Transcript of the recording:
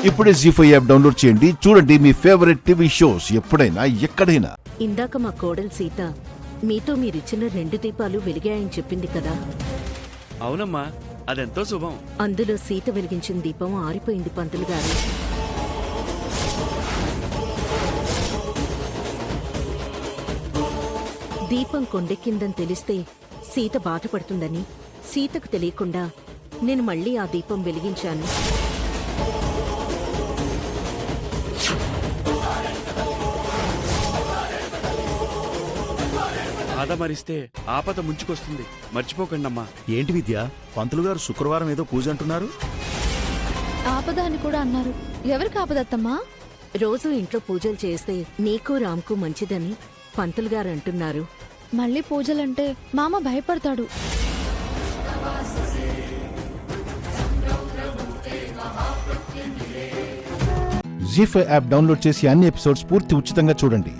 ఇప్పుడే జీ5 app download చేయండి. చూడండి మీ ఫేవరెట్ టీవీ షోస్ ఎప్పుడైనా ఎక్కడైనా. ఇందాక మా కోడలు సీత మీతో మీరిచ్చిన 2 దీపాలు వెలిగాయని చెప్పింది కదా. అవునమ్మా, అదెంతో శుభం. అందులో సీత వెలిగించిన దీపం ఆరిపోయింది పంతులు గారు. దీపం కొండెక్కిందని తెలిస్తే సీత బాధపడుతుందని సీతకు తెలియకుండా నేను మళ్ళీ ఆ దీపం వెలిగించాను. బాధ మరిస్తే ఆపద ముంచుకొస్తుంది, మర్చిపోకండమ్మా. ఏంటి విద్య, పంతులు గారు శుక్రవారం ఏదో పూజ అంటున్నారు? ఆపద అని కూడా అన్నారు. ఎవరికి ఆపదత్తమ్మా? రోజు ఇంట్లో పూజలు చేస్తే నీకు రామ్కు మంచిదని పంతులు గారు అంటున్నారు. మళ్ళీ పూజలంటే మామ భయపడతాడు. జీ5 యాప్ డౌన్లోడ్ చేసి అన్ని ఎపిసోడ్స్ పూర్తి ఉచితంగా చూడండి.